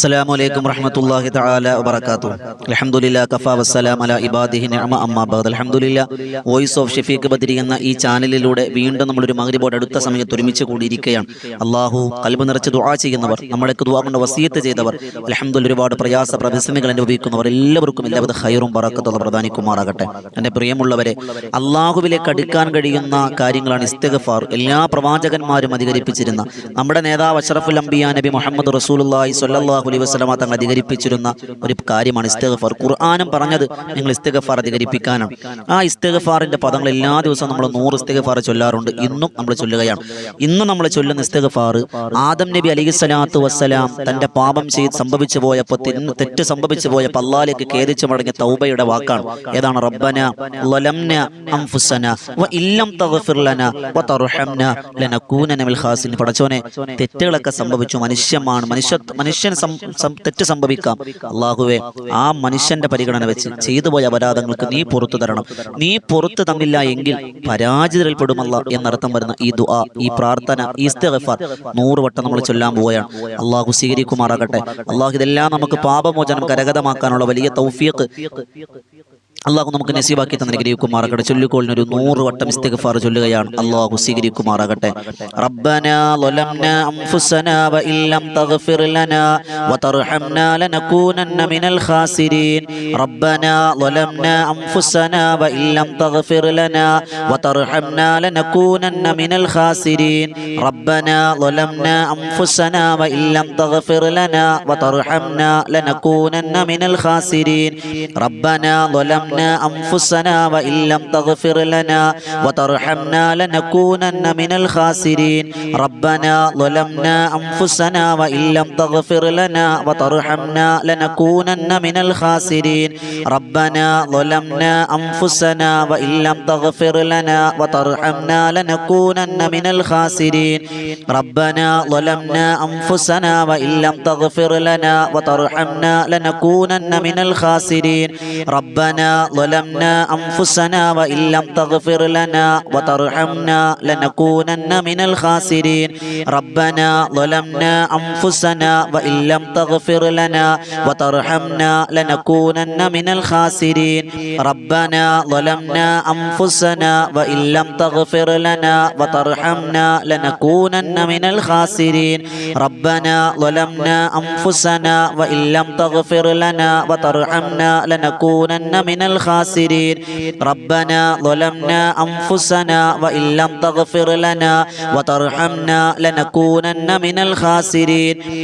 അസ്സലാമു അലൈക്കും വറഹ്മത്തുള്ളാഹി തആല വബറകാതുഹു. അൽഹംദുലില്ലാഹി കഫാ വസ്സലാമു അലാ ഇബാദിഹി നിഅമ അമ്മാ ബഅദ്. അൽഹംദുലില്ലാഹി വോയിസ് ഓഫ് ഷഫീഖ് ബദരി എന്ന ഈ ചാനലിലൂടെ വീണ്ടും നമ്മളൊരു മഗ്രിബോട് അടുത്ത സമയത്ത് ഒരുമിച്ച് കൂടിയിരിക്കുകയാണ്. അള്ളാഹു ഖൽബ് നിറച്ച് ദുആ ചെയ്യുന്നവർ, നമ്മളേക്ക് ദുആ കൊണ്ട് വസിയത്ത് ചെയ്തവർ, അൽഹംദുലില്ലാഹ് ഒരുപാട് പ്രയാസ പ്രതിസന്ധികൾ അനുഭവിക്കുന്നവർ എല്ലാവർക്കും എല്ലാവിധ ഖൈറും ബറക്കത്തും പ്രദാനിക്കുമാറാകട്ടെ. എൻ്റെ പ്രിയമുള്ളവരെ, അള്ളാഹുവിലേക്ക് അടുക്കാൻ കഴിയുന്ന കാര്യങ്ങളാണ് ഇസ്തിഗ്ഫാർ. എല്ലാ പ്രവാചകന്മാരും അധികരിപ്പിച്ചിരുന്ന, നമ്മുടെ നേതാവ് അഷ്റഫുൽ അംബിയാ നബി മുഹമ്മദ് റസൂലുള്ളാഹി സ്വല്ലല്ലാഹു അലൈഹി വസല്ലമ തങ്ങൾ അധികരിപ്പിച്ചിരുന്ന ഒരു കാര്യമാണ് ഇസ്തിഗ്ഫാർ. ഖുർആനും പറഞ്ഞത് നിങ്ങൾ ഇസ്തിഗ്ഫാർ അധികരിപ്പിക്കാനാണ്. ആ ഇസ്തിഗ്ഫാറിന്റെ പദങ്ങൾ എല്ലാ ദിവസവും നമ്മൾ 100 ഇസ്തിഗ്ഫാർ ചൊല്ലാറുണ്ട്. ഇന്നും നമ്മൾ ചൊല്ലുകയാണ്. ഇന്നും നമ്മൾ ചൊല്ലുന്ന ഇസ്തിഗ്ഫാർ ആദം നബി അലൈഹിസ്സലാത്തു വസ്സലാം തന്റെ പാപം സംഭവിച്ചു പോയപ്പോൾ, തെറ്റ് സംഭവിച്ചു പോയപ്പോൾ അല്ലാഹുവിലേക്ക് ഖേദിച്ചു മടങ്ങിയ തൗബയുടെ വാക്കാണ്. ഏതാണ്? റബ്ബന ളലംന അൻഫുസന വ ഇല്ലം തഗ്ഫിർ ലനാ വ തർഹംനാ ലനകൂനന മിനൽ ഖാസിരീൻ. പടച്ചോനെ, തെറ്റുകളൊക്കെ സംഭവിച്ചു, മനുഷ്യൻ തെറ്റ് സംഭവിക്കാം. അള്ളാഹുവേ, ആ മനുഷ്യന്റെ പരിഗണന വെച്ച് ചെയ്തു പോയ അപരാധങ്ങൾക്ക് നീ പുറത്തു തരണം. നീ പുറത്തു തന്നില്ല എങ്കിൽ പരാജിതരിൽപ്പെടുമല്ല എന്നർത്ഥം വരുന്ന ഈ ദുആ, ഈ പ്രാർത്ഥന, ഈ ഇസ്തിഗ്ഫാർ 100 വട്ടം നമ്മൾ ചൊല്ലാൻ പോവുകയാണ്. അള്ളാഹു സ്വീകരിക്കുമാറാകട്ടെ. അള്ളാഹു ഇതെല്ലാം നമുക്ക് പാപമോചനം കരഗതമാക്കാനുള്ള വലിയ തൗഫീഖ് അള്ളാഹു നമുക്ക് നസീബാക്കി തന്നിരിക്കുമാറാകട്ടെ. ചൊല്ലിക്കോളിന് 100 വട്ടം ഇസ്തിഗ്ഫാർ ചൊല്ലുകയാണ്. അള്ളാഹു സ്വീകരിക്കുമാറാകട്ടെ. റബ്ബനാ ളലംനാ അൻഫുസനാ വ ഇല്ലം തഗ്ഫിർ ലനാ വ തർഹംനാ ലനകൂനന്ന മിനൽ ഖാസിരീൻ. റബ്ബനാ ളലംനാ അൻഫുസനാ വ ഇല്ലം തഗ്ഫിർ ലനാ വ തർഹംനാ ലനകൂനന്ന മിനൽ ഖാസിരീൻ. റബ്ബനാ ളലംനാ അൻഫുസനാ വ ഇല്ലം തഗ്ഫിർ ലനാ വ തർഹംനാ ലനകൂനന്ന മിനൽ ഖാസിരീൻ. റബ്ബനാ ളലംനാ أنفسنا وإن لم تغفر لنا وترحمنا لنكونن من الخاسرين. ربنا ظلمنا أنفسنا وإن لم تغفر لنا وترحمنا لنكونن من الخاسرين. ربنا ظلمنا أنفسنا وإن لم تغفر لنا وترحمنا لنكونن من الخاسرين. ربنا ظلمنا أنفسنا وإن لم تغفر لنا وترحمنا لنكونن من الخاسرين. ربنا ظلمنا أنفسنا وإن لم تغفر لنا وترحمنا لنكونن من الخاسرين. ربنا ظلمنا أنفسنا وإن لم تغفر لنا وترحمنا لنكونن من الخاسرين. ربنا ظلمنا أنفسنا وإن لم تغفر لنا وترحمنا لنكونن من الخاسرين. ربنا ظلمنا أنفسنا وإن لم تغفر لنا وترحمنا لنكونن من الخاسرين.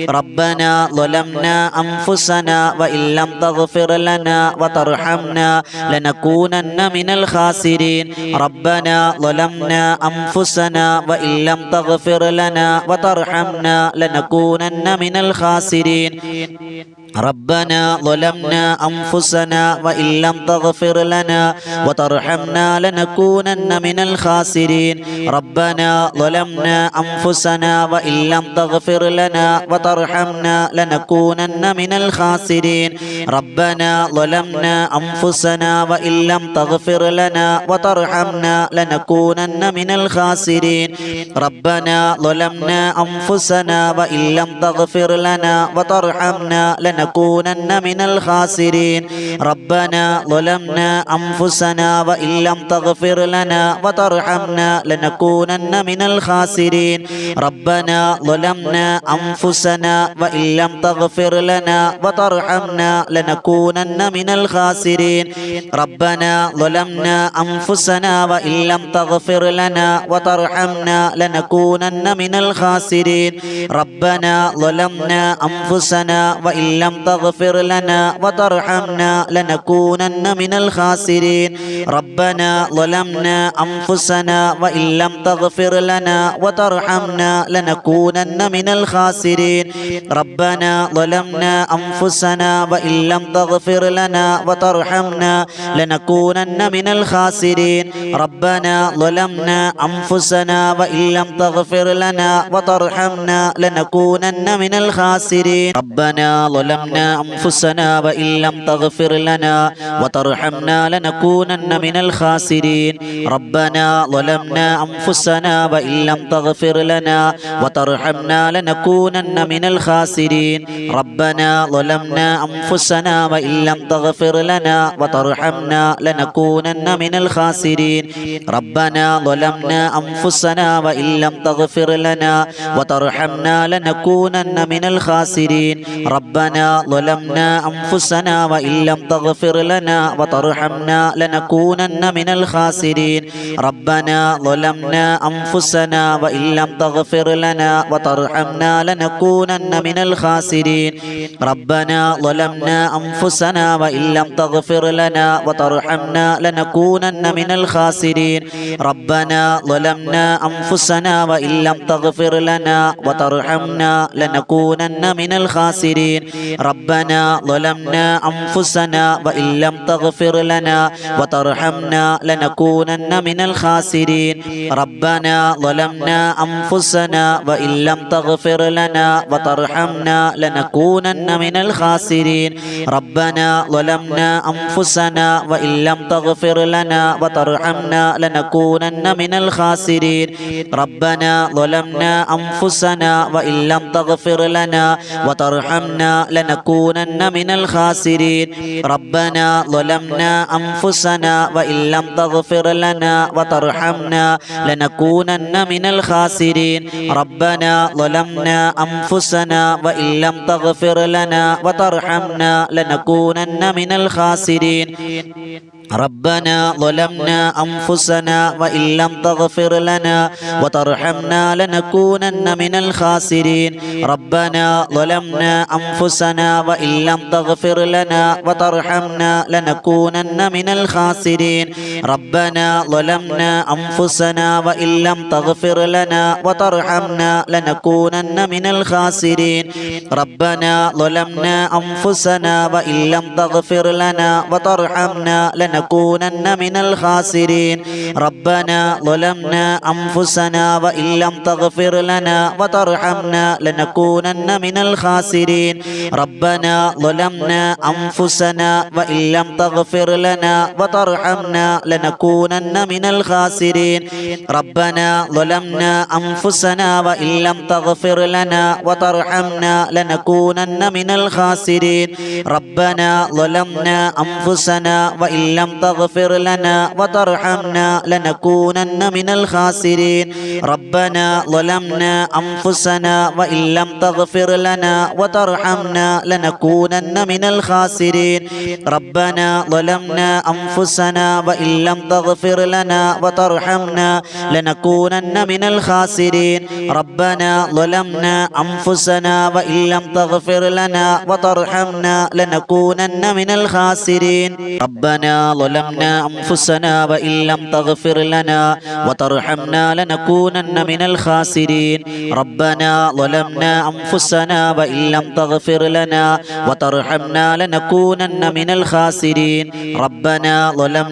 ربنا ظلمنا أنفسنا وإن لم تغفر لنا وترحمنا لنكونن من الخاسرين. ربنا ظلمنا أنفسنا وإن لم تغفر لنا وترحمنا لنكونن من الخاسرين. ربنا ظلمنا أنفسنا وإن لم تغفر لنا وترحمنا لنكونن من الخاسرين. ربنا ظلمنا أنفسنا وإن لم تغفر لنا وترحمنا لنكونن من الخاسرين. ربنا ظلمنا أنفسنا وإن لم تغفر لنا وترحمنا لنكونن من الخاسرين. ربنا ظلمنا أنفسنا وإن لم تغفر لنا وترحمنا لنكونن من الخاسرين. ربنا ظلمنا أنفسنا وإن لم تغفر لنا وترحمنا لنكونن من الخاسرين. ربنا ظلمنا أنفسنا وإن لم تغفر لنا وترحمنا لنكونن من الخاسرين. ربنا ظلمنا أنفسنا وإن لم تغفر لنا وترحمنا لنكونن من الخاسرين. ربنا ظلمنا أنفسنا وإن لم تغفر لنا وترحمنا لنكونن من الخاسرين. ربنا ظلمنا أنفسنا وإن لم تغفر لنا وترحمنا لنكونن من الخاسرين. ربنا ظلمنا أنفسنا وإن لم تغفر لنا وترحمنا لنكونن من الخاسرين. ربنا ظلمنا أنفسنا وإن لم تغفر لنا وترحمنا لنكونن من الخاسرين. ربنا ظلمنا أنفسنا وإن لم تغفر لنا وترحمنا لنكونن من الخاسرين. ربنا ظلمنا ظلمنا أنفسنا وإن لم تغفر لنا وترحمنا لنكونن من الخاسرين ربنا ظلمنا أنفسنا وإن لم تغفر لنا وترحمنا لنكونن من الخاسرين ربنا ظلمنا أنفسنا وإن لم تغفر لنا وترحمنا لنكونن من الخاسرين ربنا ظلمنا أنفسنا وإن لم تغفر لنا وترحمنا لنكونن من الخاسرين ربنا ظلمنا أنفسنا وإن لم تغفر لنا وترحمنا لنكونن من الخاسرين ربنا ظلمنا أنفسنا وإن لم تغفر لنا وترحمنا لنكونن من الخاسرين ربنا ظلمنا أنفسنا وإن لم تغفر لنا وترحمنا لنكونن من الخاسرين ربنا ظلمنا أنفسنا وإن لم تغفر لنا وترحمنا لنكونن من الخاسرين ربنا ظلمنا أنفسنا وإن لم تغفر لنا وترحمنا لنكونن من الخاسرين ربنا ظلمنا أنفسنا وإن لم تغفر لنا وترحمنا لنكونن من الخاسرين ربنا ظلمنا أنفسنا وإن لم تغفر لنا وترحمنا لنكونن من الخاسرين ربنا ظلمنا أنفسنا وإن لم تغفر لنا وترحمنا لنكونن من الخاسرين ربنا ظلمنا أنفسنا وإن لم تغفر لنا وترحمنا لنكونن من الخاسرين ربنا ظلمنا أنفسنا وإن لم تغفر لنا وترحمنا لنكونن من الخاسرين ربنا ظلمنا أنفسنا وإن لم تغفر لنا وترحمنا لنكونن من الخاسرين ربنا ظلمنا أنفسنا وإن لم تغفر لنا وترحمنا لنكونن من الخاسرين ربنا ظلمنا أنفسنا وإن لم تغفر لنا وترحمنا لنكونن من الخاسرين ربنا ظلمنا أنفسنا وإن لم تغفر لنا وترحمنا لنكونن من الخاسرين ربنا ظلمنا أنفسنا وإن لم تغفر لنا وترحمنا لنكونن من الخاسرين ربنا ظلمنا أنفسنا وإن لم تغفر لنا وترحمنا لنكونن من الخاسرين ربنا ظلمنا أنفسنا وإن لم تغفر لنا وترحمنا لنكونن من الخاسرين ربنا ظلمنا أنفسنا وإن لم تغفر لنا وترحمنا لنكونن من الخاسرين ربنا ظلمنا أنفسنا وإن لم تغفر لنا وترحمنا لنكونن من الخاسرين ربنا ظلمنا أنفسنا وإن لم تغفر لنا وترحمنا لنكونن من الخاسرين ربنا ظلمنا أنفسنا وإن لم تغفر لنا وترحمنا لنكونن من الخاسرين ربنا ظلمنا أنفسنا وإن لم تغفر لنا وترحمنا لنكونن من الخاسرين ربنا ظلمنا أنفسنا وإن لم تغفر لنا وترحمنا لنكونن من الخاسرين ربنا ظلمنا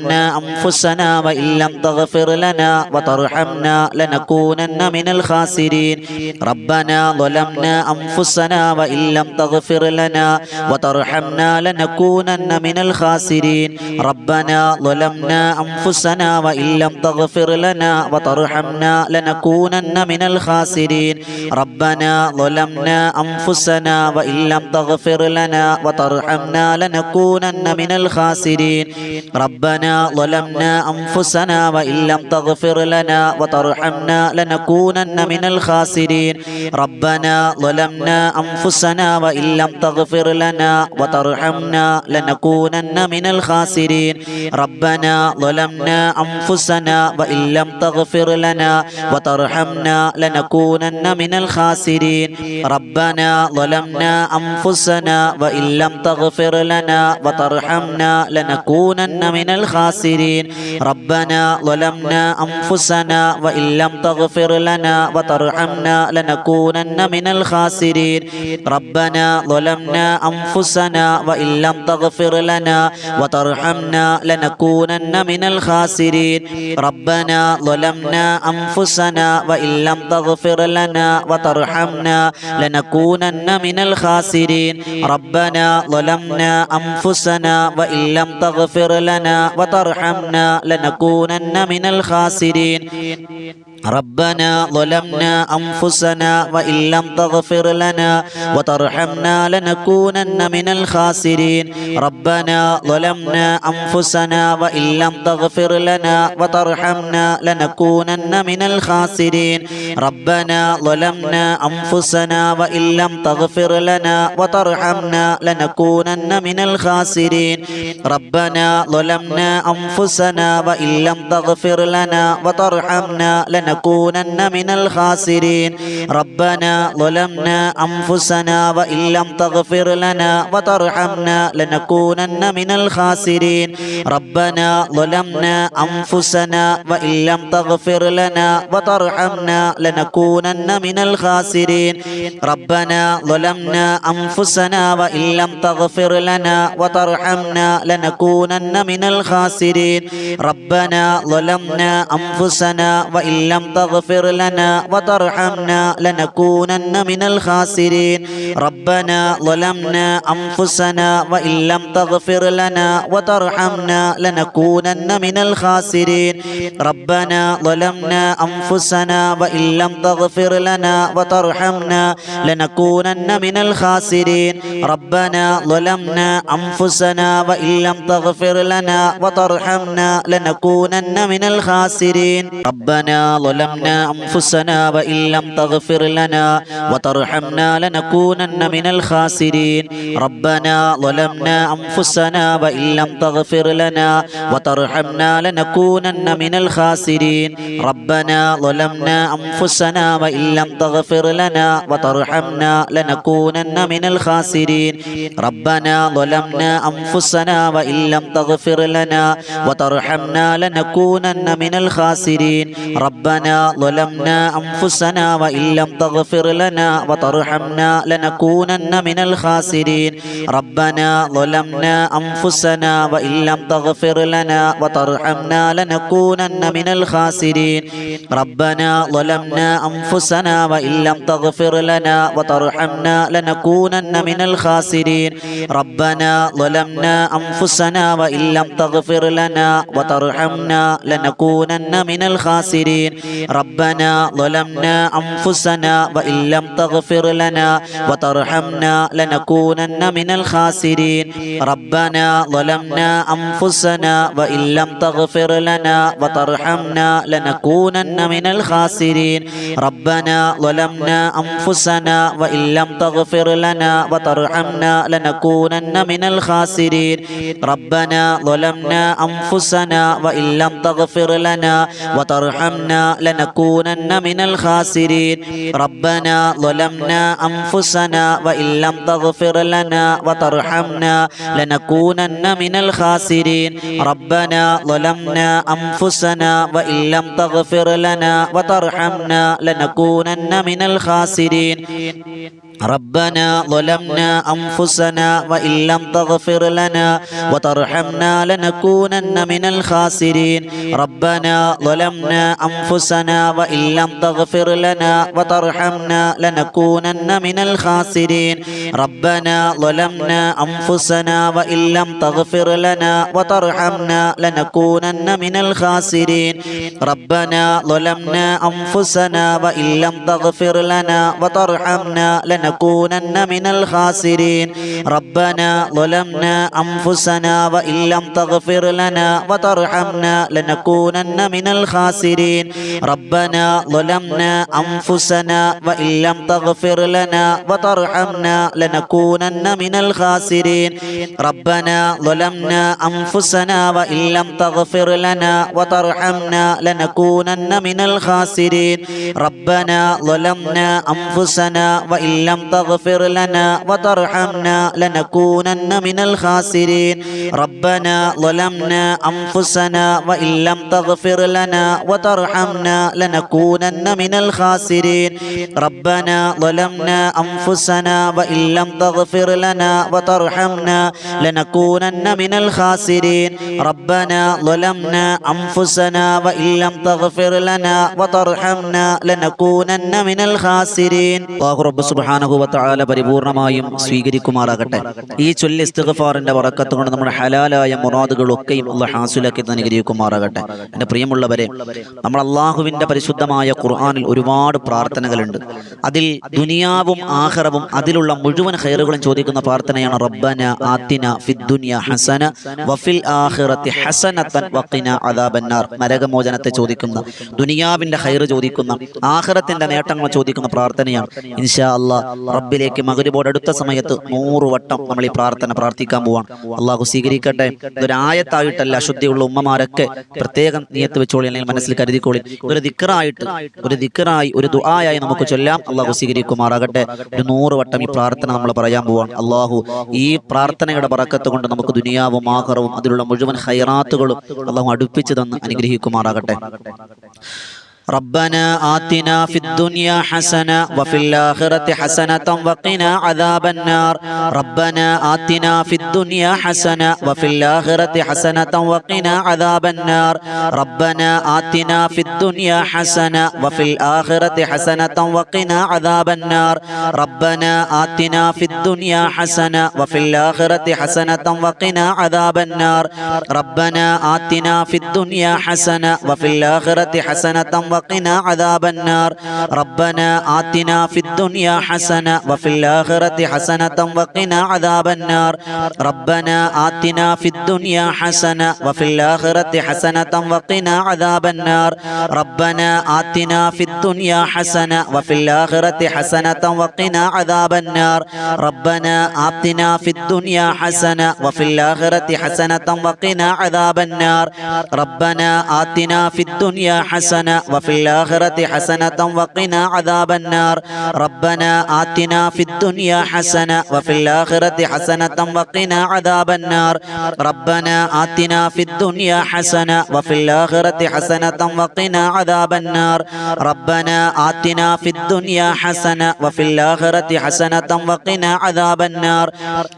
أنفسنا وإن لم تغفر لنا وترحمنا لنكونن من الخاسرين ربنا ظلمنا أنفسنا وإن لم تغفر لنا وترحمنا لنكونن من الخاسرين ربنا ظلمنا أنفسنا وإن لم تغفر لنا وترحمنا لنكونن من الخاسرين ربنا ظلمنا أنفسنا وإن لم تغفر لنا وترحمنا لنكونن من الخاسرين ربنا ظلمنا أنفسنا وإن لم تغفر لنا وترحمنا لنكونن من الخاسرين ربنا ظلمنا أنفسنا وإن لم تغفر لنا وترحمنا لنكونن من الخاسرين ربنا ظلمنا أنفسنا وإن لم تغفر لنا وترحمنا لنكونن من الخاسرين ربنا ظلمنا أنفسنا وإن لم تغفر لنا وترحمنا لنكونن من الخاسرين ربنا ظلمنا أنفسنا وإن لم تغفر لنا وترحمنا لنكونن من الخاسرين ربنا ظلمنا أنفسنا وإن لم تغفر لنا وترحمنا لنكونن من الخاسرين ربنا ظلمنا أنفسنا وإن لم تغفر لنا وترحمنا لنكونن من الخاسرين ربنا ظلمنا أنفسنا وإن لم تغفر لنا وترحمنا لنكونن من الخاسرين ربنا ظلمنا أنفسنا وإن لم تغفر لنا وترحمنا لنكونن من الخاسرين ربنا ظلمنا أنفسنا وإن لم تغفر لنا وترحمنا لنكونن من الخاسرين ربنا ظلمنا أنفسنا وإن لم تغفر لنا وترحمنا لنكونن من الخاسرين ربنا ظلمنا أنفسنا وإن لم تغفر لنا وترحمنا لنكونن من الخاسرين ربنا ظلمنا أنفسنا وإن لم تغفر لنا وترحمنا لنكونن من الخاسرين ربنا ظلمنا أنفسنا وإن لم تغفر لنا وترحمنا لنكونن من الخاسرين ربنا ظلمنا أنفسنا وإن لم تغفر لنا وترحمنا لنكونن من الخاسرين ربنا ظلمنا أنفسنا وإن لم تغفر لنا وترحمنا لنكونن من الخاسرين ربنا ظلمنا أنفسنا وإن لم تغفر لنا وترحمنا لنكونن من الخاسرين ربنا ظلمنا أنفسنا وإن لم تغفر لنا وترحمنا لنكونن من الخاسرين ربنا ظلمنا أنفسنا وإن لم تغفر لنا وترحمنا لنكونن من الخاسرين ربنا ظلمنا أنفسنا وإن لم تغفر لنا وترحمنا لنكونن من الخاسرين ربنا ظلمنا أنفسنا وإن لم تغفر لنا وترحمنا لنكونن من الخاسرين ربنا ظلمنا أنفسنا وإن لم تغفر لنا وترحمنا لنكونن من الخاسرين ربنا ظلمنا أنفسنا وإن لم تغفر لنا وترحمنا لنكونن من الخاسرين ربنا ظلمنا أنفسنا وإن لم تغفر لنا وترحمنا لنكونن من الخاسرين ربنا ظلمنا أنفسنا وإن لم تغفر لنا وترحمنا لنكونن من الخاسرين ربنا ظلمنا أنفسنا وإن لم تغفر لنا وترحمنا لنكونن من الخاسرين ربنا ظلمنا أنفسنا وإن لم تغفر لنا وترحمنا لنكونن من الخاسرين ربنا ظلمنا أنفسنا وإن لم تغفر لنا وترحمنا لنكونن من الخاسرين ربنا ظلمنا أنفسنا وإن لم تغفر لنا وترحمنا لنكونن من الخاسرين ربنا ظلمنا أنفسنا وإن لم تغفر لنا وترحمنا لنكونن من الخاسرين ربنا ظلمنا أنفسنا وإن لم تغفر لنا وترحمنا لنكونن من الخاسرين ربنا ظلمنا أنفسنا وإن لم تغفر لنا وترحمنا لنكونن من الخاسرين ربنا ظلمنا أنفسنا وإن لم تغفر لنا وترحمنا لنكونن من الخاسرين ربنا ظلمنا أنفسنا وإن لم تغفر لنا وترحمنا لنكونن من الخاسرين ربنا ظلمنا أنفسنا وإن لم تغفر لنا وترحمنا لنكونن من الخاسرين ربنا ظلمنا أنفسنا وإن لم تغفر لنا وترحمنا لنكونن من الخاسرين ربنا ظلمنا أنفسنا وإن لم تغفر لنا وترحمنا لنكونن من الخاسرين ربنا ظلمنا أنفسنا وإن لم تغفر لنا وترحمنا لنكونن من الخاسرين ربنا ظلمنا أنفسنا وإن لم تغفر لنا وترحمنا لنكونن من الخاسرين ربنا ظلمنا أنفسنا وإن لم تغفر لنا وترحمنا لنكونن من الخاسرين ربنا ظلمنا أنفسنا وإن لم لم تغفر لنا وترحمنا لنكونن من الخاسرين ربنا ظلمنا أنفسنا وإن لم تغفر لنا وترحمنا لنكونن من الخاسرين ربنا ظلمنا أنفسنا وإن لم تغفر لنا وترحمنا لنكونن من الخاسرين ربنا ظلمنا أنفسنا وإن لم تغفر لنا وترحمنا لنكونن من الخاسرين അല്ലാഹു റബ്ബ് സുബ്ഹാനഹു വ തആല പരിപൂർണമായും സ്വീകരിക്കുമാറാകട്ടെ. ഈ ചൊല്ലി ഇസ്തിഗ്ഫാറിന്റെ ബറക്കത്ത് കൊണ്ട് നമ്മുടെ ഹലാലായ മുറാദുകളൊക്കെയും അല്ലാഹു ഹാസിലാക്കി അനുഗ്രഹിക്കുമാറാകട്ടെ. എൻ്റെ പ്രിയമുള്ളവരെ, നമ്മൾ അല്ലാഹുവിൻ്റെ പരിശുദ്ധമായ ഖുർആനിൽ ഒരുപാട് പ്രാർത്ഥനകളുണ്ട്. അതിൽ ദുനിയാവും ആഖിറവും അതിലുള്ള മുഴുവൻ ഖൈറുകളും ചോദിക്കുന്ന പ്രാർത്ഥനയാണ് റബ്ബന ആതിന ഫിദ്ദുനിയ ഹസന വഫിൽ ആഖിറതി ഹസനതൻ വഖിന അദാബന്നാർ. നരകമോചനത്തെ ചോദിക്കുന്ന, ദുനിയാവിൻ്റെ ഖൈറ് ചോദിക്കുന്ന, ആഖിറത്തിന്റെ നേട്ടങ്ങൾ ചോദിക്കുന്ന പ്രാർത്ഥനയാണ്. ഇൻഷാ അല്ലാഹ് റബ്ബിലേക്ക് മഗ്രിബോട് അടുത്ത സമയത്ത് 100 വട്ടം നമ്മൾ ഈ പ്രാർത്ഥന പ്രാർത്ഥിക്കാൻ പോവാണ്. അള്ളാഹു സ്വീകരിക്കട്ടെ. ഇതൊരായത്തായിട്ടല്ല, അശുദ്ധിയുള്ള ഉമ്മമാരൊക്കെ പ്രത്യേകം നിയത്ത് വെച്ചോളി, അല്ലെങ്കിൽ മനസ്സിൽ കരുതിക്കോളി. ഒരു ദിക്റായി ഒരു ദുആയായി നമുക്ക് ചൊല്ലാം. അള്ളാഹു സ്വീകരിക്കുമാറാകട്ടെ. ഒരു 100 വട്ടം ഈ പ്രാർത്ഥന നമ്മൾ പറയാൻ പോവാണ്. അള്ളാഹു ഈ പ്രാർത്ഥനയുടെ ബറക്കത്ത് കൊണ്ട് നമുക്ക് ദുനിയാവും ആഖിറവും അതിലുള്ള മുഴുവൻ ഖൈറാത്തുകളും അള്ളാഹു അടുപ്പിച്ചു തന്ന് അനുഗ്രഹിക്കുമാറാകട്ടെ. ربنا آتنا في الدنيا حسنة وفي الآخرة حسنة وقنا عذاب النار ربنا آتنا في الدنيا حسنة وفي الآخرة حسنة وقنا عذاب النار ربنا آتنا في الدنيا حسنة وفي الآخرة حسنة وقنا عذاب النار ربنا آتنا في الدنيا حسنة وفي الآخرة حسنة وقنا عذاب النار ربنا آتنا في الدنيا حسنة وفي الآخرة حسنة وقنا عذاب النار ربنا آتنا في الدنيا حسنة وفي الآخرة حسنة وقنا عذاب النار ربنا آتنا في الدنيا حسنة وفي الآخرة حسنة وقنا عذاب النار ربنا آتنا في الدنيا حسنة وفي الآخرة حسنة وقنا عذاب النار ربنا آتنا في الدنيا حسنة وفي الآخرة حسنة وقنا عذاب النار ربنا آتنا في الدنيا حسنة وفي الآخرة حسنة وقنا عذاب النار ربنا آتنا في الدنيا حسنة وفي الآخرة حسنة وقنا عذاب النار ربنا آتنا في الدنيا حسنة وفي الآخرة حسنة وقنا عذاب النار ربنا آتنا في الدنيا حسنة وفي الآخرة حسنة وقنا عذاب النار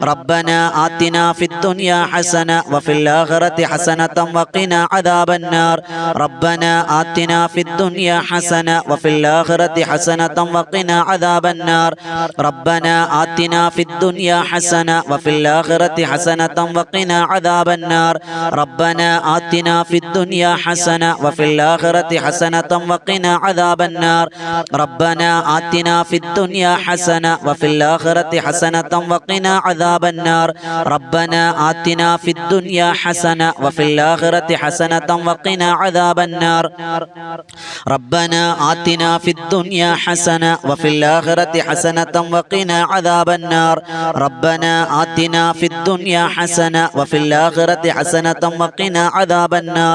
ربنا آتنا في الدنيا حسنة وفي الآخرة حسنة وقنا عذاب النار ربنا آتنا في الدنيا حسنة وفي الآخرة حسنة وقنا عذاب النار ربنا آتنا في الدنيا حسنة وفي الآخرة حسنة وقنا عذاب النار ربنا آتنا في الدنيا حسنة وفي الآخرة حسنة وقنا عذاب النار ربنا آتنا في الدنيا حسنة وفي الآخرة حسنة وقنا عذاب النار ربنا آتنا في الدنيا حسنة وفي الآخرة حسنة وقنا عذاب النار ربنا آتنا في الدنيا حسنة وفي الآخرة حسنة وقنا عذاب النار ربنا آتنا في الدنيا حسنة وفي الآخرة حسنة وقنا عذاب النار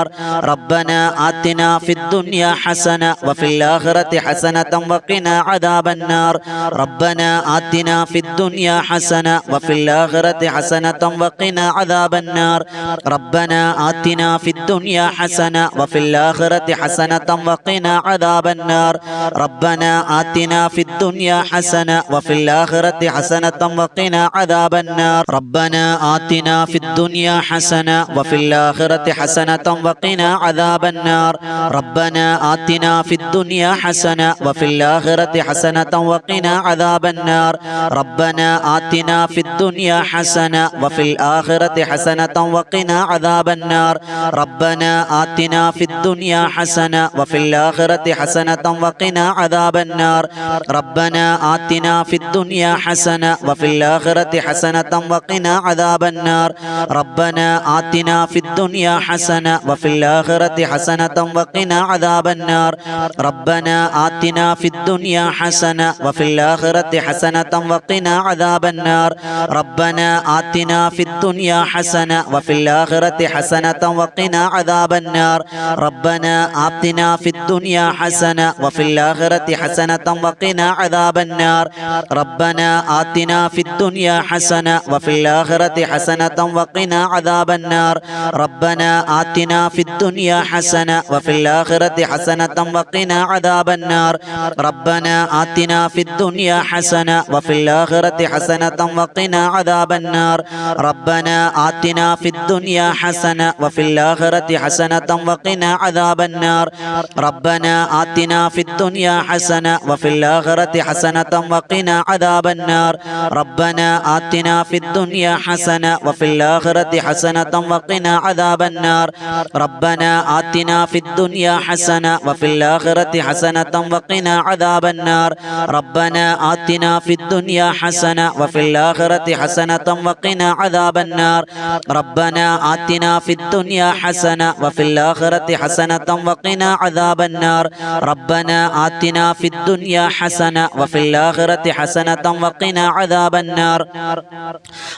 ربنا آتنا في الدنيا حسنة وفي الآخرة حسنة وقنا عذاب النار ربنا آتنا في الدنيا حسنة وفي الآخرة حسنة وقنا عذاب النار ربنا آتنا في الدنيا حسنة وفي الآخرة حسنة وقنا عذاب النار ربنا آتنا في الدنيا حسنة وفي الآخرة حسنة وقنا عذاب النار ربنا آتنا في الدنيا حسنة وفي الآخرة حسنة وقنا عذاب النار ربنا آتنا في الدنيا حسنة وفي الآخرة حسنة وقنا عذاب النار ربنا آتنا في الدنيا حسنة وفي الآخرة حسنة وقنا عذاب النار ربنا آتنا في الدنيا حسنة وفي الآخرة حسنة وقنا عذاب النار ربنا آتنا في الدنيا حسنة وفي الآخرة حسنة وقنا عذاب النار ربنا آتنا في الدنيا حسنة وفي الآخرة حسنة وقنا عذاب النار ربنا آتنا في الدنيا حسنة وفي الآخرة حسنة وقنا عذاب النار ربنا آتنا في الدنيا حسنة وفي الآخرة حسنة وقنا عذاب النار ربنا آتنا في الدنيا حسنة وفي الآخرة حسنة وقنا عذاب النار ربنا آتنا في الدنيا حسنة وفي الآخرة حسنة وقنا عذاب النار ربنا آتنا في الدنيا حسنة وفي الآخرة حسنة وقنا عذاب النار ربنا آتنا في الدنيا حسنة وفي الآخرة حسنة وقنا عذاب النار ربنا آتنا في الدنيا حسنة وفي الآخرة حسنة وقنا عذاب النار ربنا آتنا في الدنيا حسنة وفي الآخرة حسنة وقنا عذاب النار ربنا آتنا في الدنيا حسنة وفي الآخرة حسنة وقنا عذاب النار ربنا آتنا في الدنيا حسنة وفي الآخرة حسنة وقنا عذاب النار ربنا آتنا في الدنيا حسنة وفي الآخرة حسنة وقنا عذاب النار ربنا آتنا في الدنيا حسنة وفي الآخرة حسنة وقنا عذاب النار ربنا آتنا في الدنيا حسنة وفي الآخرة حسنة وقنا عذاب النار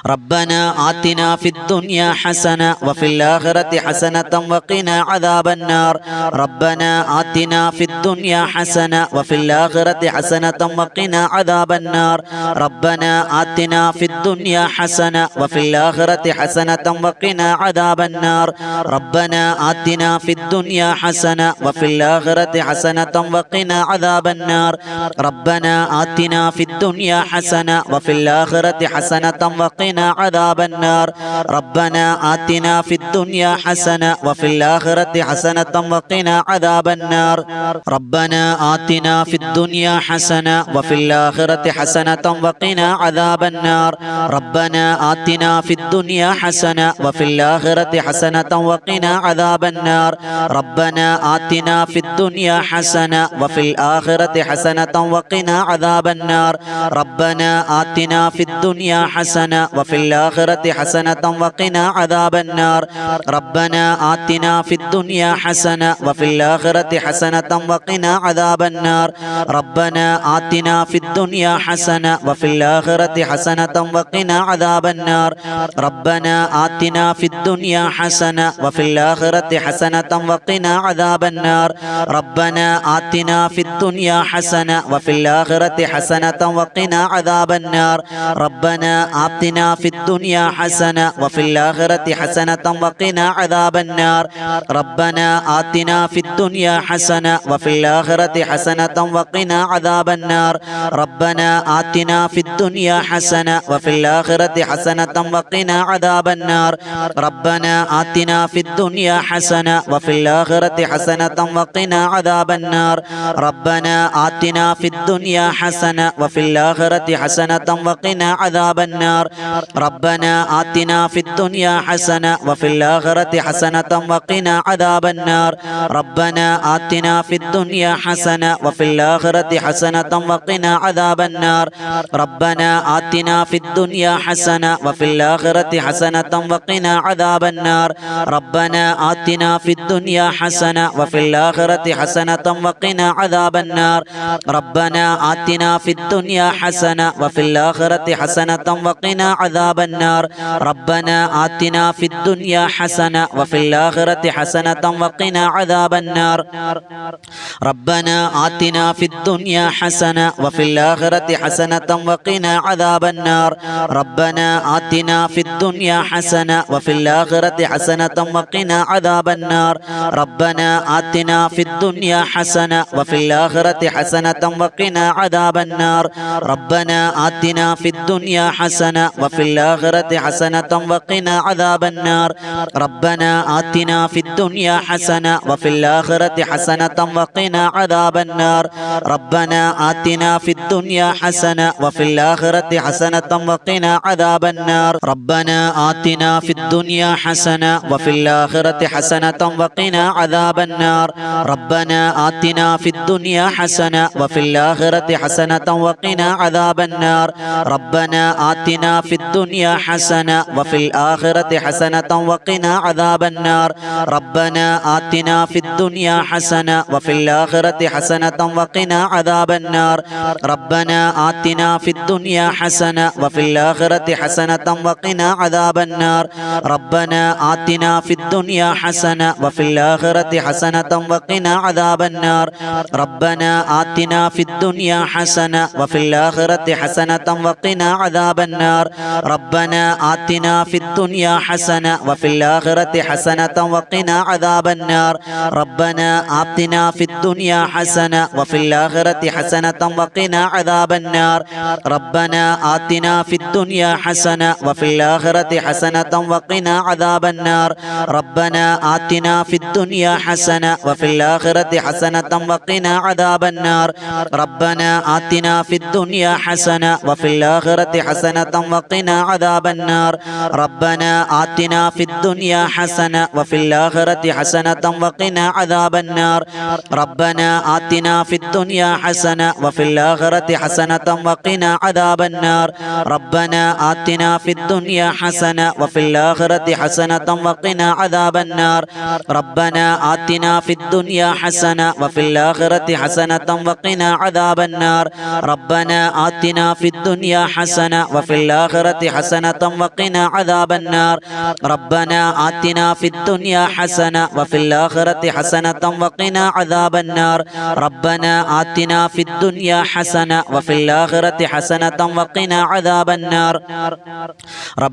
ربنا آتنا في الدنيا حسنة وفي الآخرة حسنة وقنا عذاب النار ربنا آتنا في الدنيا حسنة وفي الآخرة حسنة وقنا عذاب النار ربنا آتنا في الدنيا حسنة وفي الآخرة حسنة وقنا عذاب النار ربنا آتنا في الدنيا حسنة وفي الآخرة حسنة وقنا عذاب النار ربنا آتنا في الدنيا حسنة وفي الآخرة حسنة وقنا عذاب النار ربنا آتنا في الدنيا حسنة وفي الآخرة حسنة وقنا عذاب النار ربنا آتنا في الدنيا حسنة وفي الآخرة حسنة وقنا عذاب النار ربنا آتنا في الدنيا حسنة وفي الآخرة حسنة وقنا عذاب النار ربنا آتنا في الدنيا حسنة وفي الآخرة حسنة وقنا عذاب النار ربنا آتنا في الدنيا حسنة وفي الآخرة حسنة وقنا عذاب النار ربنا آتنا في الدنيا حسنة وفي الآخرة حسنة وقنا عذاب النار ربنا آتنا في الدنيا حسنة وفي الآخرة حسنة وقنا عذاب النار ربنا آتنا في الدنيا حسنة وفي الآخرة حسنة وقنا عذاب النار ربنا آتنا في الدنيا حسنة وفي الآخرة حسنة وقنا عذاب النار ربنا آتنا في الدنيا حسنة وفي الآخرة حسنة وقنا عذاب النار ربنا آتنا في الدنيا حسنة وفي الآخرة حسنة وقنا عذاب النار ربنا آتنا في الدنيا حسنة وفي الآخرة حسنة وقنا عذاب النار ربنا آتنا في الدنيا حسنة وفي الآخرة حسنة وقنا عذاب النار ربنا آتنا في الدنيا حسنة وفي الآخرة حسنة وقنا عذاب النار ربنا آتنا في الدنيا حسنة وفي الآخرة حسنة وقنا عذاب النار ربنا آتنا في الدنيا حسنة وفي الآخرة حسنة وقنا عذاب النار ربنا آتنا في الدنيا حسنة وفي الآخرة حسنة وقنا عذاب النار ربنا آتنا في الدنيا حسنة وفي الآخرة حسنة وقنا عذاب النار ربنا آتنا في الدنيا حسنة وفي الآخرة حسنة وقنا عذاب النار ربنا آتنا في الدنيا حسنة وفي الآخرة حسنة وقنا عذاب النار ربنا آتنا في الدنيا حسنة وفي الآخرة حسنة وقنا عذاب النار ربنا آتنا في الدنيا حسنة وفي الآخرة حسنة وقنا عذاب النار ربنا آتنا في الدنيا حسنة وفي الآخرة حسنة وقنا عذاب النار ربنا آتنا في الدنيا حسنة وفي الآخرة حسنة وقنا عذاب النار ربنا آتنا في الدنيا حسنة وفي الآخرة حسنة وقنا عذاب النار ربنا آتنا في الدنيا حسنة وفي الآخرة حسنة وقنا عذاب النار ربنا آتنا في الدنيا حسنة وفي الآخرة حسنة وقنا عذاب النار ربنا آتنا في الدنيا حسنة وفي الآخرة حسنة وقنا عذاب النار ربنا آتنا في الدنيا حسنة وفي الآخرة حسنة وقنا عذاب النار ربنا آتنا في الدنيا حسنة وفي الآخرة حسنة وقنا عذاب النار ربنا آتنا في الدنيا حسنة وفي الآخرة حسنة وقنا عذاب النار ربنا آتنا في الدنيا حسنة وفي الآخرة حسنة وقنا عذاب النار ربنا آتنا في الدنيا حسنة وفي الآخرة حسنة وقنا عذاب النار ربنا آتنا في الدنيا حسنة وفي الآخرة حسنة وقنا عذاب النار ربنا آتنا في الدنيا حسنة وفي الآخرة حسنة وقنا عذاب النار ربنا آتنا في الدنيا حسنة وفي الآخرة حسنة وقنا عذاب النار ربنا آتنا في الدنيا حسنة وفي الآخرة حسنة وقنا عذاب النار ربنا آتنا في الدنيا حسنة وفي الآخرة حسنة وقنا عذاب النار ربنا آتنا في الدنيا حسنة وفي الآخرة حسنة وقنا عذاب النار ربنا آتنا في الدنيا حسنة وفي الآخرة حسنة وقنا عذاب النار ربنا آتنا في الدنيا حسنة وفي الآخرة حسنة وقنا عذاب النار ربنا آتنا في الدنيا حسنة وفي الآخرة حسنة وقنا عذاب النار ربنا آتنا في الدنيا حسنة وفي الآخرة حسنة وقنا عذاب النار ربنا آتنا في الدنيا حسنة وفي الآخرة حسنة وقنا عذاب النار ربنا آتنا في الدنيا حسنة وفي الآخرة حسنة وقنا عذاب النار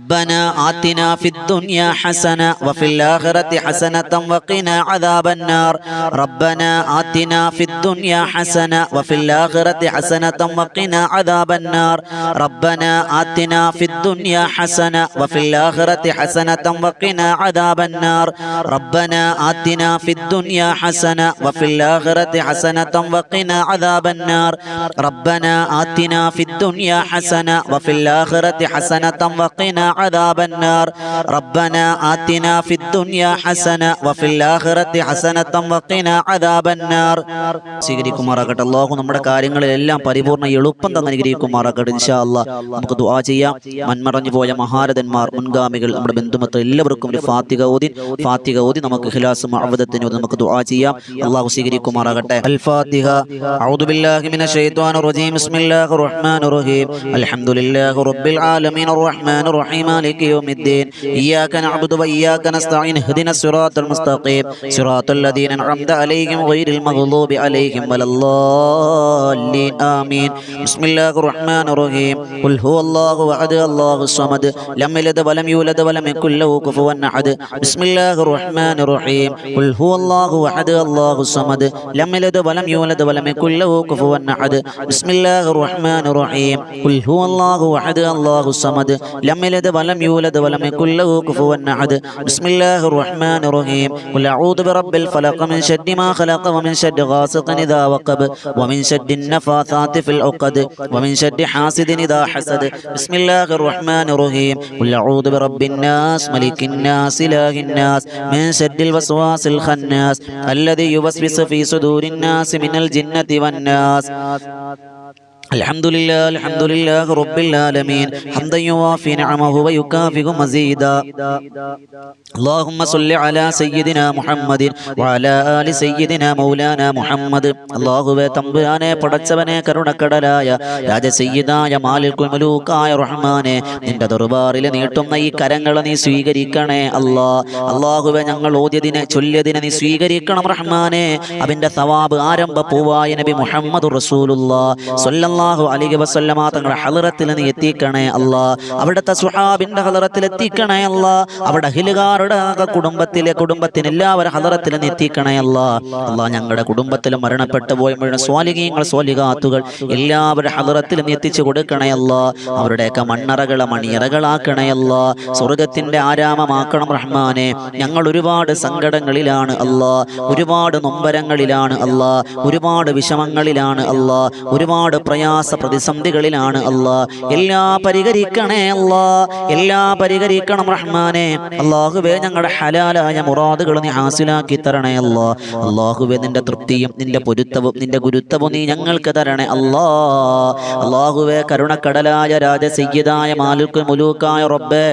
ربنا آتنا في الدنيا حسنة وفي الآخرة حسنة وقنا عذاب النار ربنا آتنا في الدنيا حسنة وفي الآخرة حسنة وقنا عذاب النار ربنا آتنا في الدنيا حسنة وفي الآخرة حسنة وقنا عذاب النار ربنا آتنا في الدنيا حسنة وفي الآخرة حسنة وقنا عذاب النار ربنا آتنا في الدنيا حسنة وفي الآخرة حسنة وقنا عذاب النار ربنا آتنا في الدنيا حسنة وفي الآخرة حسنة وقنا عذاب النار സ്വീകരിക്കുമാറാകട്ടെ. അല്ലാഹു നമ്മുടെ കാര്യങ്ങളിലെല്ലാം പരിപൂർണ്ണ എളുപ്പം തന്നെ അനുഗ്രഹിക്കുമാറാകട്ടെ. ഇൻഷാ അല്ലാഹ് നമുക്ക് ദുആ ചെയ്യാം. മൺമറഞ്ഞു പോയ മഹാരഥന്മാർ, മുൻഗാമികൾ, നമ്മുടെ ബന്ധുമക്കൾ എല്ലാവർക്കും ഒരു ഫാത്തിഹ ഓതി നമുക്ക് ഇഖ്ലാസും അഅ്വദത്തിനും നമുക്ക് ദുആ ചെയ്യാം. അല്ലാഹു സ്വീകരിക്കുമാറാകട്ടെ. അൽ ഫാത്തിഹ. അഊദു ബില്ലാഹി മിനശ് ശൈത്വാനിർ റജീം. ബിസ്മില്ലാഹിർ റഹ്മാനിർ റഹീം. അൽഹംദുലില്ലാഹി റബ്ബിൽ ആലമീൻ അർറഹ്മാനിർ റഹീം മാലികി യൗമിദ്ദീൻ. ഇയ്യാക നഅ്ബുദു വഇയ്യാക നസ്തഈൻ. ഇഹ്ദിനസ് സിറാത്തൽ മുസ്തഖീം സിറാത്തൽ ലദീന അൻഅംത അലൈഹിം ഗൈറിൽ മഗ്ദൂബി അലൈഹിം വലദ്ദാല്ലീൻ. ആമീൻ. ബിസ്മില്ലാഹിർ റഹ്മാനിർ റഹീം. ഖുൽ ഹുവല്ലാഹു അഹദ് അല്ലാഹുസ് സമദ് ലം യലിദ് വലം യൂലദ് വലം യകുൽ ലഹു കുഫുവൻ അഹദ്. ബിസ്മില്ലാഹിർ റഹ്മാനിർ റഹീം. ഖുൽ ഹുവല്ലാഹു അഹദ് അല്ലാഹുസ് സമദ് ലം യലിദ് വലം യൂലദ് വലം യകുൽ ലഹു കുഫുവൻ അഹദ്. ബിസ്മില്ലാഹിർ റഹ്മാനിർ റഹീം. ഖുൽ ഹുവല്ലാഹു അഹദ് അല്ലാഹുസ് സമദ് ലം യലിദ് വലം യൂലദ് വലം യകുൽ ലഹു കുഫുവൻ അഹദ്. ബിസ്മില്ലാഹിർ റഹ്മാനിർ റഹീം. ഖുൽ അഊദു ബിറബ്ബിൽ ഫലഖ് മിൻ ശർരി മാ ഖലഖ വമിൻ ശർരി ഗാസിഖിൻ ഇദാ വഖബ വമിൻ ശർരി النفاثات في العقد ومن شر حاسد إذا حسد. بسم الله الرحمن الرحيم. قل أعوذ برب الناس ملك الناس إله الناس من شر الوسواس الخناس الذي يوسوس في صدور الناس من الجنة والناس. الحمد لله رب العالمين حمدا يوافي نعمه ويكافئ مزيدا. اللهم صل على سيدنا محمد وعلى آل سيدنا مولانا محمد. അല്ലാഹുവേ തമ്പുരാനെ, പടച്ചവനെ, കരുണക്കടലായ രാജസയ്യിദായ മാലിക്കുൽ മലൂക്കായ റഹ്മാനെ, നിന്റെ ദർബാറിൽ നീട്ടുന്ന ഈ കരങ്ങൾ നീ സ്വീകരിക്കണേ അല്ലാ. അല്ലാഹുവേ, ഞങ്ങൾ ഓതിയതിനെ ചൊല്ലിയതിനെ നീ സ്വീകരിക്കണം റഹ്മാനെ. അതിന്റെ സവാബ് ആരംഭ പൂവായ നബി മുഹമ്മദ് റസൂലുള്ളാഹി സ്വല്ലല്ലാഹു അലൈഹി വസല്ലമ തങ്ങളുടെ ഹളറത്തിൽ നീ എത്തിക്കണേ അല്ലാ. അവിടുത്തെ സുഹാബിന്റെ ഹളറത്തിൽ എത്തിക്കണേ അല്ലാ. അവിടെ അഹ്ലുകാരുടെ കുടുംബത്തിന് എല്ലാവരും ഹളറത്തിൽ നീ എത്തിക്കണേ അല്ലാ. അല്ലാ, ഞങ്ങളുടെ കുടുംബത്തിൽ മരണപ്പെട്ടു പോയ മുഴുവൻ സ്വാലിഹീങ്ങൾ സ്വാലിഹാത്തുകൾ എല്ലാവരുടെ ഹളറത്തിൽ നീ എത്തിച്ചു കൊടുക്കണേ അല്ലാ. അവരുടെയൊക്കെ മണ്ണറകളെ മണിയറകളാക്കണേ അല്ലാ. സ്വർഗത്തിന്റെ ആരാമമാക്കണം റഹ്മാനെ. ഞങ്ങൾ ഒരുപാട് സങ്കടങ്ങളിലാണ് അല്ലാ, ഒരുപാട് നൊമ്പരങ്ങളിലാണ് അല്ലാ, ഒരുപാട് വിഷമങ്ങളിലാണ് അല്ലാ, ഒരുപാട് പ്രയാസ പ്രതിസന്ധികളിലാണ് അല്ലാ. എല്ലാം പരിഹരിക്കണേ അല്ലാ, എല്ലാം പരിഹരിക്കണം റഹ്മാനെ. അല്ലാഹുവേ, ഞങ്ങളുടെ ഹലാലായ മുറാദുകൾ നീ ഹാസിലാക്കി തരണേ അല്ലാ. അല്ലാഹുവേ, നിന്റെ തൃപ്തിയും നിന്റെ പൊരുത്തവും നിന്റെ ഗുരുത്വവും നീ ഞങ്ങൾക്ക് തരണേ അല്ലാ. അല്ലാഹുവേ, കരുണക്കടലായ രാജസയ്യിദായ മാലിക്കുൽ മുലൂക്കായ റബ്ബേ,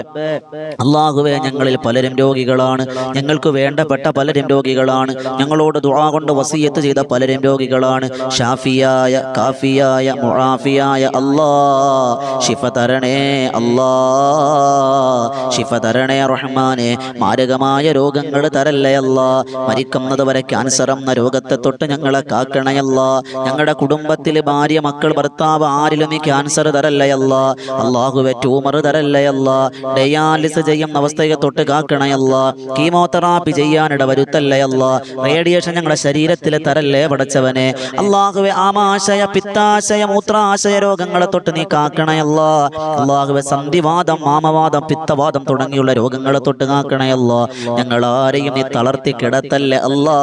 അല്ലാഹുവേ, ഞങ്ങളിൽ പലരും രോഗികളാണ്, ഞങ്ങൾക്ക് വേണ്ടപ്പെട്ട പലരും രോഗികളാണ്, ഞങ്ങളോട് ദുആ കൊണ്ട് വസിയത്ത് ചെയ്ത പലരും രോഗികളാണ്. ഷാഫിയായ കാഫിയായ മുആഫിയായ അല്ലാ ശിഫ തരണേ അല്ലാ, ശിഫ തരണേ റഹ്മാനെ. മാരകമായ രോഗങ്ങൾ തരല്ലേ അല്ലാ. മരിക്കുന്നത് വരെ ക്യാൻസർ എന്ന രോഗത്തെ തൊട്ട് ഞങ്ങളെ കാക്കണേ അല്ലാ. ഞങ്ങളുടെ കുടുംബത്തിൽ ഭാര്യ, മക്കൾ, ഭർത്താവ് ആരിലും ഈ ക്യാൻസർ തരല്ലേ അല്ലാ. അല്ലാഹുവേ ട്യൂമർ തരല്ലേ അല്ലാ. ഡയാലിസിസ് ചെയ്യുന്ന അവസ്ഥയെ തൊട്ട് കാക്കണേ അല്ലാ. കീമോതെറാപ്പി ചെയ്യാനിട വരുത്തല്ലേ അല്ലാ. റേഡിയേഷൻ ഞങ്ങളുടെ ശരീരത്തിൽ തരല്ലേ പടച്ചവനെ. അല്ലാഹുവേ ആമാശയ, പിത്താശയ, മൂത്രാശയ രോഗങ്ങളെ തൊട്ട് നീ കാക്കണേ അല്ലാ. അല്ലാഹുവേ സന്ധിവാദം, മാമവാദം, പിത്തവാദം തുടങ്ങിയുള്ള രോഗങ്ങളെ തൊട്ട് കാക്കണേ അല്ലാ. ഞങ്ങൾ ആരെയും നീ തളർത്തി കിടത്തല്ലേ അല്ലാ.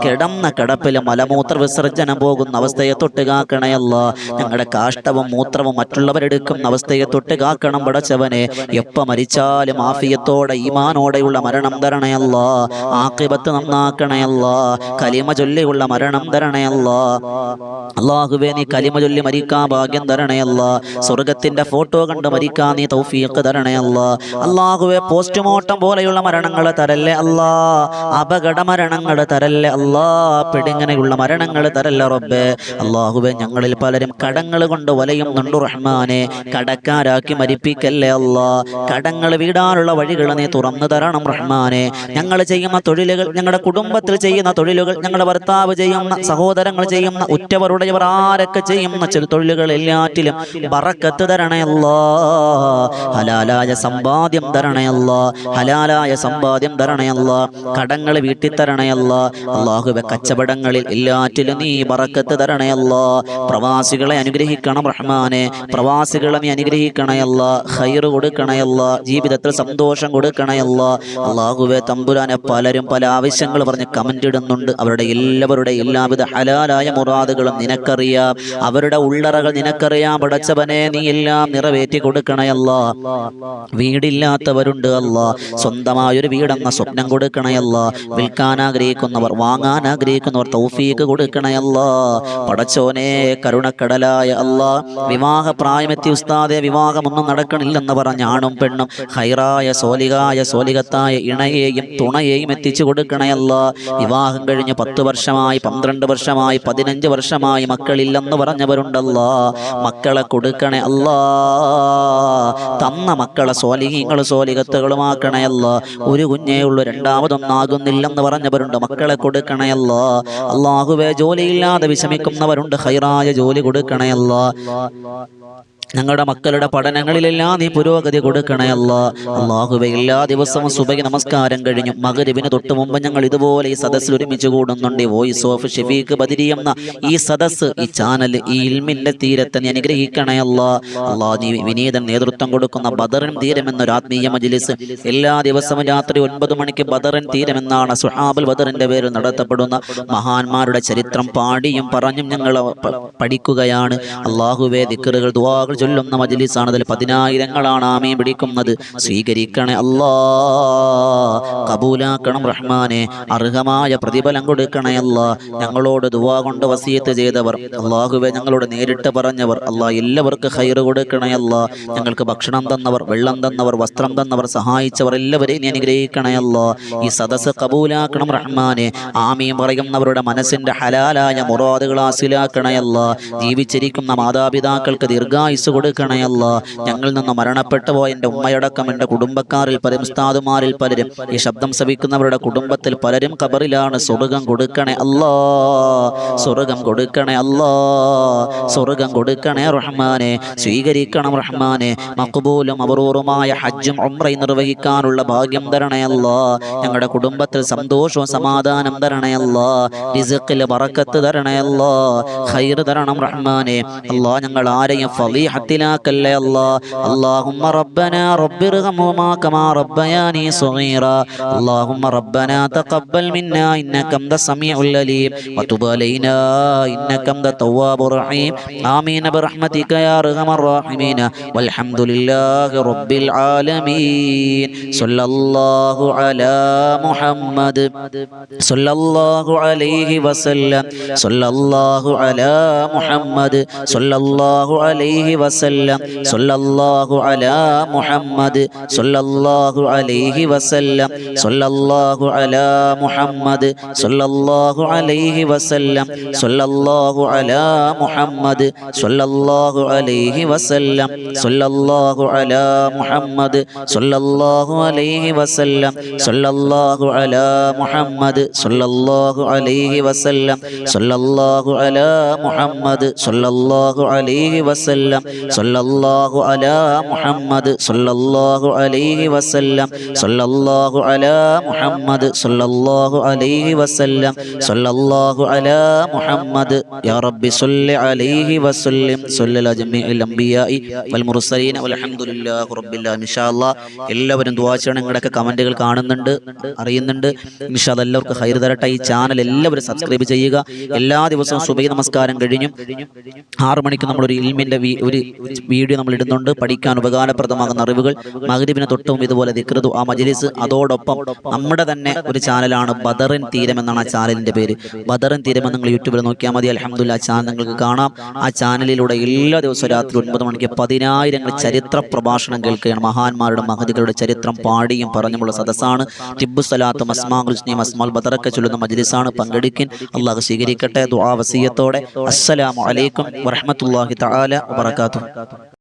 കിടന്ന കിടപ്പിൽ മലമൂത്ര വിസർജനം പോകുന്ന അവസ്ഥയെ തൊട്ട് കാക്കണേ അല്ലാ. ഞങ്ങളുടെ കാഷ്ടവും മൂത്രവും മറ്റുള്ളവരെടുക്കുന്ന അവസ്ഥയെ തൊട്ട് കാക്കണം പടച്ചവനെ. എപ്പ മരിച്ചാലും ആഫിയത്തോടെ ഈമാനോടെയുള്ള മരണം തരണേ അല്ലാ. ആഖിബത്ത് നന്നാക്കണേ അല്ലാ. കലിമ ചൊല്ലിയുള്ള മരണം തരണേ അല്ലാ. അല്ലാഹുവേ നീ കലിമ ചൊല്ലി മരിക്കാൻ ഭാഗ്യം തരണേ അല്ലാ. സ്വർഗത്തിന്റെ ഫോട്ടോ കണ്ട് മരിക്കാൻ നീ തൗഫീഖ് തരണേ അല്ലാ. അല്ലാഹുവേ പോസ്റ്റ്മോർട്ടം പോലെയുള്ള മരണങ്ങൾ തരല്ലേ അല്ലാ. അപകട മരണങ്ങൾ തരല്ലേ അല്ലാ. പിടിങ്ങനെയുള്ള മരണങ്ങൾ തരല്ലേ റബ്ബേ. അല്ലാഹുവേ ഞങ്ങളിൽ പലരും കടങ്ങൾ കൊണ്ട് വലയുന്നുണ്ട് റഹ്മാനെ. കടക്കാരാക്കി മരിപ്പിക്കല്ലേ അല്ലാ. കടങ്ങൾ വീടാനുള്ള വഴികൾ നീ തുറന്നു തരണം റഹ്മാനെ. ഞങ്ങൾ ചെയ്യുന്ന തൊഴിലുകൾ, ഞങ്ങളുടെ കുടുംബത്തിൽ ചെയ്യുന്ന തൊഴിലുകൾ, ഞങ്ങളുടെ ഭർത്താവ് ചെയ്യുന്ന, സഹോദരങ്ങൾ ചെയ്യുന്ന, ഉറ്റവരുടയവർ ആരൊക്കെ ചെയ്യുന്ന ചില തൊഴിലുകൾ എല്ലാറ്റിലും ബറക്കത്ത് തരണേ അല്ലാ. ഹലാലായ സമ്പാദ്യം തരണേ അല്ലാ. ഹലാലായ സമ്പാദ്യം തരണേ അല്ലാ. കടങ്ങൾ വീട്ടി തരണേ അല്ലാ. അല്ലാഹുവേ കച്ചവടങ്ങളിൽ എല്ലാറ്റിലും നീ ബറക്കത്ത് തരണേ അല്ലാ. പ്രവാസികളെ അനുഗ്രഹിക്കണം റഹ്മാനെ. പ്രവാസികളെ നീ അനുഗ്രഹിക്കണേ അല്ലാ. ഖൈർ കൊടുക്കണേ അല്ലാ. ജീവിതത്തിൽ സന്തോഷം കൊടുക്കണേ അല്ലാ. അല്ലാഹുവേ തമ്പുരാനെ പലരും പല ആവശ്യങ്ങൾ പറഞ്ഞ് കമന്റ് ഇടുന്നുണ്ട്. അവരുടെ എല്ലാവരുടെ എല്ലാവിധ ഹലാലായ മുറാദുകളും നിനക്കറിയാം. അവരുടെ ഉള്ളറകൾ നിനക്കറിയാം പടച്ചവനെ. നീ എല്ലാം നിറവേറ്റി കൊടുക്കണേ അല്ലാ. വീടില്ലാത്തവരുണ്ട് അല്ലാ. സ്വന്തമായൊരു വീടെന്ന സ്വപ്നം കൊടുക്കണേ അല്ലാ. വിൽക്കാൻ ആഗ്രഹിക്കുന്നവർ, വാങ്ങാൻ ആഗ്രഹിക്കുന്നവർ തൗഫീഖ് കൊടുക്കണേ അല്ലാ. പടച്ചോനെ കരുണക്കടലായ അല്ലാ. വിവാഹ പ്രായമെത്തി ഉസ്താദെ വിവാഹമൊന്നും നടക്കണില്ലെന്ന് പറഞ്ഞ ആണും പെണ്ണും ഖൈറായ സോലിഹായ സോലിഹത്തായ ഇണയെയും തുണയെയും എത്തിച്ചു കൊടുക്കണേ അല്ലാ. വിവാഹം കഴിഞ്ഞ് 10 വർഷമായി, 12 വർഷമായി, 15 വർഷമായി മക്കളില്ലെന്ന് പറഞ്ഞവരുണ്ടല്ലാ. മക്കളെ കൊടുക്കണേ അല്ലാ. തന്ന മക്കളെ സ്വാലിഹീങ്ങളും സ്വാലിഹത്തുകളുമാക്കണേ അല്ലാ. ഒരു കുഞ്ഞേ ഉള്ളൂ, രണ്ടാമതൊന്നാകുന്നില്ലെന്ന് പറഞ്ഞവരുണ്ട്. മക്കളെ കൊടുക്കണേ അല്ലാ. അല്ലാഹുവേ ജോലിയില്ലാതെ വിഷമിക്കുന്നവരുണ്ട്. ഖൈറായ ജോലി കൊടുക്കണേ അല്ലാ. ഞങ്ങളുടെ മക്കളുടെ പഠനങ്ങളിലെല്ലാം നീ പുരോഗതി കൊടുക്കണേ അല്ലാ. അല്ലാഹുവേ എല്ലാ ദിവസവും സുബഹി നമസ്കാരം കഴിഞ്ഞു മഗ്‌രിബിന് തൊട്ട് മുമ്പ് ഞങ്ങൾ ഇതുപോലെ ഈ സദസ്സിൽ ഒരുമിച്ച് കൂടുന്നുണ്ട്. വോയിസ് ഓഫ് ഷഫീഖ് ബദരി എന്ന ഈ സദസ്സ്, ഈ ചാനൽ, ഈ ഇൽമിന്റെ തീരത്തെ നീ അനുഗ്രഹിക്കണേ അല്ലാ. അല്ലാ നീ വിനീതൻ നേതൃത്വം കൊടുക്കുന്ന ബദറിൻ തീരം എന്നൊരു ആത്മീയ മജ്‌ലിസ് എല്ലാ ദിവസവും രാത്രി 9 മണിക്ക് ബദറിൻ തീരം എന്നാണ് സുഹാബുൽ ബദറിന്റെ പേരിൽ നടത്തപ്പെടുന്ന മഹാന്മാരുടെ ചരിത്രം പാടിയും പറഞ്ഞും ഞങ്ങൾ പഠിക്കുകയാണ്. അല്ലാഹുവേ ദിക്റുകൾ, ദുആകൾ ചൊല്ലുന്ന മജ്‌ലിസാണ്. അതിൽ 10,000-ങ്ങളാണ് ആമീൻ പിടിക്കുന്നത്. സ്വീകരിക്കണേ അല്ലാ. കബൂലാക്കണം റഹ്മാനെ. അർഹമായ പ്രതിഫലം കൊടുക്കണേ അല്ലാ. ഞങ്ങളോട് ദുആ കൊണ്ട് വസിയത്ത് ചെയ്തവർ, അല്ലാഹുവേ ഞങ്ങളോട് നേരിട്ട് പറഞ്ഞവർ, അല്ലാ എല്ലാവർക്കും ഖൈർ കൊടുക്കണേ അല്ലാ. ഞങ്ങൾക്ക് ഭക്ഷണം തന്നവർ, വെള്ളം തന്നവർ, വസ്ത്രം തന്നവർ, സഹായിച്ചവർ എല്ലാവരെയും നീ അനുഗ്രഹിക്കണേ അല്ലാ. ഈ സദസ്സ് കബൂലാക്കണം റഹ്മാനെ. ആമീൻ പറയുന്നവരുടെ മനസ്സിന്റെ ഹലാലായ മുറാദുകൾ ഹാസിലാക്കണേ അല്ലാ. ജീവിച്ചിരിക്കുന്ന മാതാപിതാക്കൾക്ക് ദീർഘായുസ് കൊടുക്കണേ അല്ലാ. ഞങ്ങളിൽ നിന്ന് മരണപ്പെട്ടു പോയ എൻ്റെ ഉമ്മയടക്കം എൻ്റെ കുടുംബക്കാരിൽ പലരും, ഉസ്താദുമാരിൽ പലരും, ഈ ശബ്ദം ശ്രവിക്കുന്നവരുടെ കുടുംബത്തിൽ പലരും ഖബറിലാണ്. സ്വർഗ്ഗം കൊടുക്കണേ അല്ലാ. സ്വർഗ്ഗം കൊടുക്കണേ അല്ലാ. സ്വർഗ്ഗം കൊടുക്കണേ റഹ്മാനെ. സ്വീകരിക്കണം റഹ്മാനെ. മഖ്ബൂലും മബ്റൂറുമായ ഹജ്ജും ഉംറയും നിർവഹിക്കാനുള്ള ഭാഗ്യം തരണേ അല്ലാ. ഞങ്ങളുടെ കുടുംബത്തിൽ സന്തോഷവും സമാധാനം തരണേ അല്ലാ. റിസ്ഖിൽ ബറക്കത്ത് തരണേ അല്ലാ. ഖൈർ തരണം റഹ്മാനെ. അല്ലാ ഞങ്ങൾ ആരെയും ഫളീഹത്തിലാക്കല്ലേ അല്ലാ. اللهم ربنا رب ارحمهما كما ربياني صغيرا اللهم ربنا تقبل منا إنك أنت السميع العليم وتب علينا إنك أنت التواب الرحيم آمين برحمتك يا أرحم الراحمين والحمد لله رب العالمين صلى الله على محمد صلى الله عليه وسلم صلى الله على محمد صلى الله عليه وسلم വസല്ലം സല്ലല്ലാഹു അലാ മുഹമ്മദ് സല്ലല്ലാഹു അലൈഹി വസല്ലം സല്ലല്ലാഹു അലാ മുഹമ്മദ് സല്ലല്ലാഹു അലൈഹി വസല്ലം സല്ലല്ലാഹു അലാ മുഹമ്മദ് സല്ലല്ലാഹു അലൈഹി വസല്ലം സല്ലല്ലാഹു അലാ മുഹമ്മദ് സല്ലല്ലാഹു അലൈഹി വസല്ലം സല്ലല്ലാഹു അലാ മുഹമ്മദ് സല്ലല്ലാഹു അലൈഹി വസല്ലം സല്ലല്ലാഹു അലാ മുഹമ്മദ് സല്ലല്ലാഹു അലൈഹി വസല്ലം സല്ലല്ലാഹു അലാ മുഹമ്മദ് സല്ലല്ലാഹു അലൈഹി വസല്ലം സല്ലല്ലാഹു അലാ മുഹമ്മദ് സല്ലല്ലാഹു അലൈഹി വസല്ലം സല്ലല്ലാഹു അലാ മുഹമ്മദ് യാ റബ്ബി സ്വല്ലി അലൈഹി വസല്ലം സ്വല്ലല്ലാഹു ജമീഅൽ അംബിയാഇ വൽ മുർസലീൻ വൽഹംദുലില്ലാഹി റബ്ബിൽ ആലമീൻ. ഇൻഷാ അല്ലാഹ് എല്ലാവരും ദുആ ചെയ്യണം. നിങ്ങളുടെയൊക്കെ കമന്റുകൾ കാണുന്നുണ്ട്, അറിയുന്നുണ്ട്. ഇൻഷാ അല്ലാഹ് എല്ലാവർക്കും ഖൈർ തരട്ടെ. ഈ ചാനൽ എല്ലാവരും സബ്സ്ക്രൈബ് ചെയ്യുക. എല്ലാ ദിവസവും സുബഹി നമസ്കാരം കഴിഞ്ഞും 6 മണിക്ക് നമ്മളൊരു ഇൽമിന്റെ ഒരു വീഡിയോ നമ്മൾ ഇടുന്നുണ്ട്. പഠിക്കാൻ ഉപകാരപ്രദമാകുന്ന അറിവുകൾ. മഗ്രിബിന് തൊട്ടും ഇതുപോലെ ദിക്ർ ദുആ മജ്ലിസ്. അതോടൊപ്പം നമ്മുടെ തന്നെ ഒരു ചാനലാണ് ബദറിൻ തീരം എന്നാണ് ആ ചാനലിന്റെ പേര്. ബദറിൻ തീരം എന്ന് നിങ്ങൾ യൂട്യൂബിൽ നോക്കിയാൽ മതി. അൽഹംദുലില്ലാഹ് ചാനൽ നിങ്ങൾക്ക് കാണാം. ആ ചാനലിലൂടെ എല്ലാ ദിവസവും രാത്രി 9 മണിക്ക് 10,000 ചരിത്ര പ്രഭാഷണം കേൾക്കുകയാണ്. മഹാന്മാരുടെ മഹദികളുടെ ചരിത്രം പാടിയും പറഞ്ഞുമുള്ള സദസ്സാണ്. തിബ്ബു സലാത്തും അസ്മാഉൽ ഹുസ്നയും അസ്മാഉൽ ബദറൊക്കെ ചൊല്ലുന്ന മജ്ലിസാണ്. പങ്കെടുക്കിൻ. അല്ലാഹു സ്വീകരിക്കട്ടെ. ദുആ വസിയത്തോടെ അസ്സലാമു അലൈക്കും വറഹ്മത്തുള്ളാഹി തആല വബറകാതുഹു.